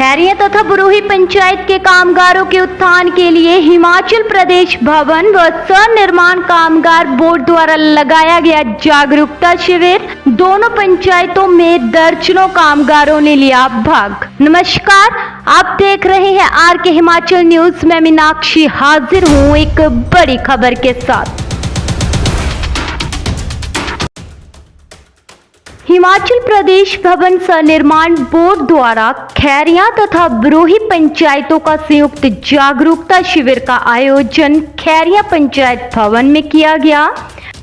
खैरिया तथा बुरोही पंचायत के कामगारों के उत्थान के लिए हिमाचल प्रदेश भवन व सनिर्माण कामगार बोर्ड द्वारा लगाया गया जागरूकता शिविर। दोनों पंचायतों में दर्जनों कामगारों ने लिया भाग। नमस्कार, आप देख रहे हैं आर के हिमाचल न्यूज। मैं मीनाक्षी हाजिर हूँ एक बड़ी खबर के साथ। हिमाचल प्रदेश भवन सनिर्माण बोर्ड द्वारा खैरिया तथा बुरोही पंचायतों का संयुक्त जागरूकता शिविर का आयोजन खैरिया पंचायत भवन में किया गया।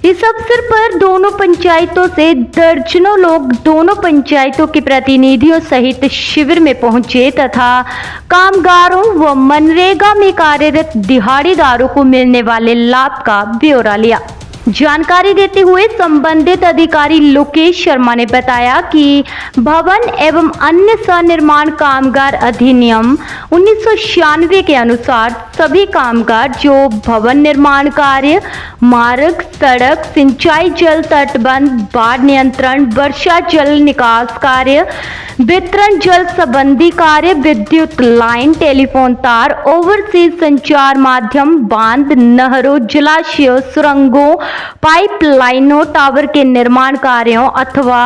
इस अवसर पर दोनों पंचायतों से दर्जनों लोग दोनों पंचायतों के प्रतिनिधियों सहित शिविर में पहुंचे तथा कामगारों व मनरेगा में कार्यरत दिहाड़ीदारों को मिलने वाले लाभ का ब्यौरा लिया। जानकारी देते हुए संबंधित अधिकारी लोकेश शर्मा ने बताया कि भवन एवं अन्य सनिर्माण कामगार अधिनियम 1996 के अनुसार सभी कामगार जो भवन निर्माण कार्य, मार्ग, सड़क, सिंचाई, जल तटबंध, बाढ़ नियंत्रण, वर्षा जल निकास कार्य, वितरण जल संबंधी कार्य, विद्युत लाइन, टेलीफोन तार, ओवरसीज संचार माध्यम, बांध, नहरों, जलाशयों, सुरंगों, पाइपलाइनों, टावर के निर्माण कार्यों अथवा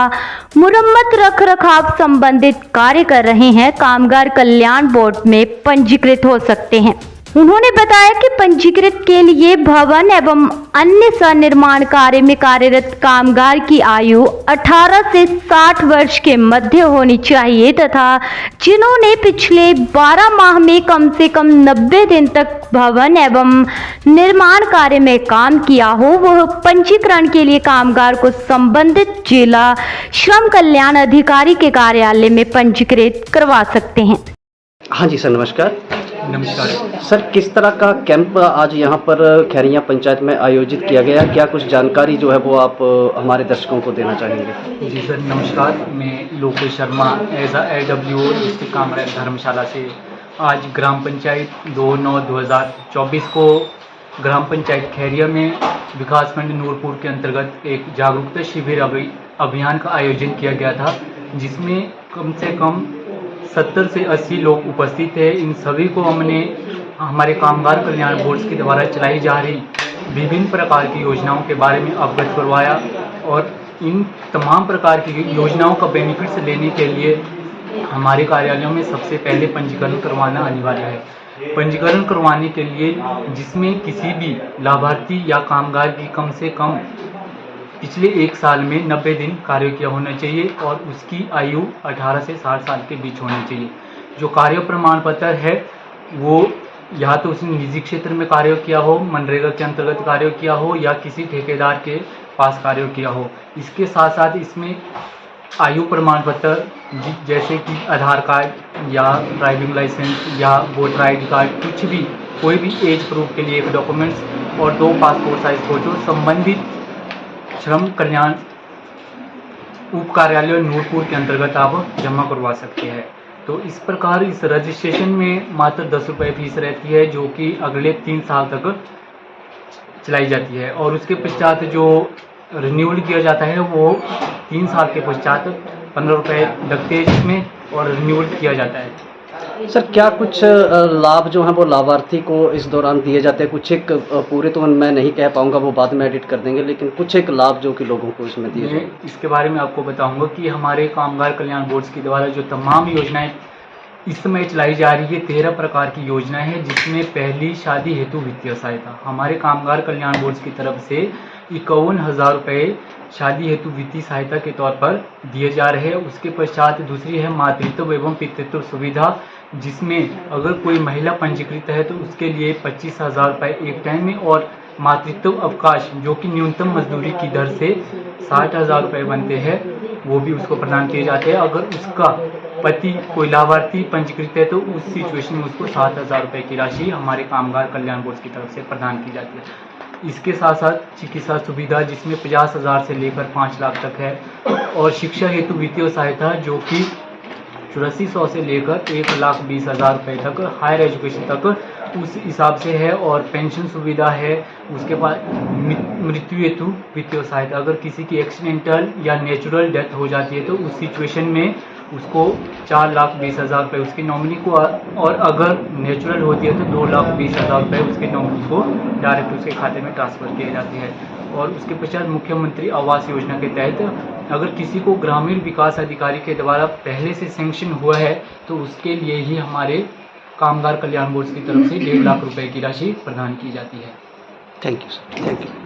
मुरम्मत रख रखाव संबंधित कार्य कर रहे हैं, कामगार कल्याण बोर्ड में पंजीकृत हो सकते हैं। उन्होंने बताया कि पंजीकृत के लिए भवन एवं अन्य सनिर्माण कार्य में कार्यरत कामगार की आयु 18 से 60 वर्ष के मध्य होनी चाहिए तथा जिन्होंने पिछले 12 माह में कम से कम 90 दिन तक भवन एवं निर्माण कार्य में काम किया हो, वह पंजीकरण के लिए कामगार को संबंधित जिला श्रम कल्याण अधिकारी के कार्यालय में पंजीकृत करवा सकते हैं। हाँ जी सर, नमस्कार। नमस्कार सर, किस तरह का कैंप आज यहाँ पर खैरिया पंचायत में आयोजित किया गया, क्या कुछ जानकारी जो है वो आप हमारे दर्शकों को देना चाहेंगे? जी सर, नमस्कार। मैं Lokesh Sharma as AWO district Kamraj Dharamshala से आज ग्राम पंचायत 2/9/2024 को ग्राम पंचायत खैरिया में विकासखंड नूरपुर के अंतर्गत एक जागरूकता शिविर अभियान का आयोजन किया गया था, जिसमें कम से कम 70 से 80 लोग उपस्थित थे। इन सभी को हमने हमारे कामगार कल्याण बोर्ड के द्वारा चलाई जा रही विभिन्न प्रकार की योजनाओं के बारे में अवगत करवाया और इन तमाम प्रकार की योजनाओं का बेनिफिट्स लेने के लिए हमारे कार्यालयों में सबसे पहले पंजीकरण करवाना अनिवार्य है। पंजीकरण करवाने के लिए जिसमें किसी भी लाभार्थी या कामगार की कम से कम पिछले 1 साल में 90 दिन कार्य किया होना चाहिए और उसकी आयु 18 से 60 साल के बीच होनी चाहिए। जो कार्य प्रमाण पत्र है वो या तो उसने निजी क्षेत्र में कार्य किया हो, मनरेगा के अंतर्गत कार्य किया हो या किसी ठेकेदार के पास कार्य किया हो। इसके साथ साथ इसमें आयु प्रमाण पत्र जैसे कि आधार कार्ड या ड्राइविंग लाइसेंस या वोटर ID कार्ड, कुछ भी कोई भी एज प्रूफ के लिए एक डॉक्यूमेंट्स और 2 पासपोर्ट साइज फोटो संबंधित श्रम कल्याण उप कार्यालय नूरपुर के अंतर्गत आप जमा करवा सकते हैं। तो इस प्रकार इस रजिस्ट्रेशन में मात्र 10 रुपये फीस रहती है, जो कि अगले 3 साल तक चलाई जाती है और उसके पश्चात जो रिन्यूअल किया जाता है वो 3 साल के पश्चात 15 रुपये लगते हैं जिसमें और रिन्यूअल किया जाता है। सर, क्या कुछ लाभ जो हैं वो लाभार्थी को इस दौरान दिए जाते हैं? कुछ एक पूरे तो मैं नहीं कह पाऊंगा, वो बाद में एडिट कर देंगे, लेकिन कुछ एक लाभ जो कि लोगों को इसमें दिए जाए। इसके बारे में आपको बताऊंगा कि हमारे कामगार कल्याण बोर्ड के द्वारा जो तमाम योजनाएं इस समय चलाई जा रही है, 13 प्रकार की योजनाएं हैं, जिसमें पहली शादी हेतु वित्तीय सहायता हमारे कामगार कल्याण बोर्ड की तरफ से 51,000 रुपये शादी हेतु वित्तीय सहायता के तौर पर दिए जा रहे हैं। उसके पश्चात दूसरी है मातृत्व एवं पितृत्व सुविधा, जिसमें अगर कोई महिला पंजीकृत है तो उसके लिए 25,000 रुपये एक टाइम में और मातृत्व अवकाश जो कि न्यूनतम मजदूरी की दर से 60,000 रुपये बनते हैं, वो भी उसको प्रदान किए जाते हैं। अगर उसका पति कोई लाभार्थी पंजीकृत है तो उस सिचुएशन में उसको 7,000 रुपये की राशि हमारे कामगार कल्याण बोर्ड की तरफ से प्रदान की जाती है। इसके साथ साथ चिकित्सा सुविधा जिसमें 50,000 से लेकर 5 लाख तक है और शिक्षा हेतु वित्तीय सहायता जो कि 8400 से लेकर 1,20,000 रुपये तक हायर एजुकेशन तक उस हिसाब से है और पेंशन सुविधा है। उसके बाद मृत्यु हेतु वित्तीय सहायता, अगर किसी की एक्सीडेंटल या नेचुरल डेथ हो जाती है तो उस सिचुएशन में उसको 4,20,000 रुपये उसके नॉमिनी को, और अगर नेचुरल होती है तो 2,20,000 रुपये उसके नॉमिनी को डायरेक्ट उसके खाते में ट्रांसफ़र किए जाते हैं। और उसके पश्चात मुख्यमंत्री आवास योजना के तहत अगर किसी को ग्रामीण विकास अधिकारी के द्वारा पहले से सैंक्शन हुआ है तो उसके लिए ही हमारे कामगार कल्याण बोर्ड की तरफ से 1.5 लाख रुपए की राशि प्रदान की जाती है। Thank you sir, thank you.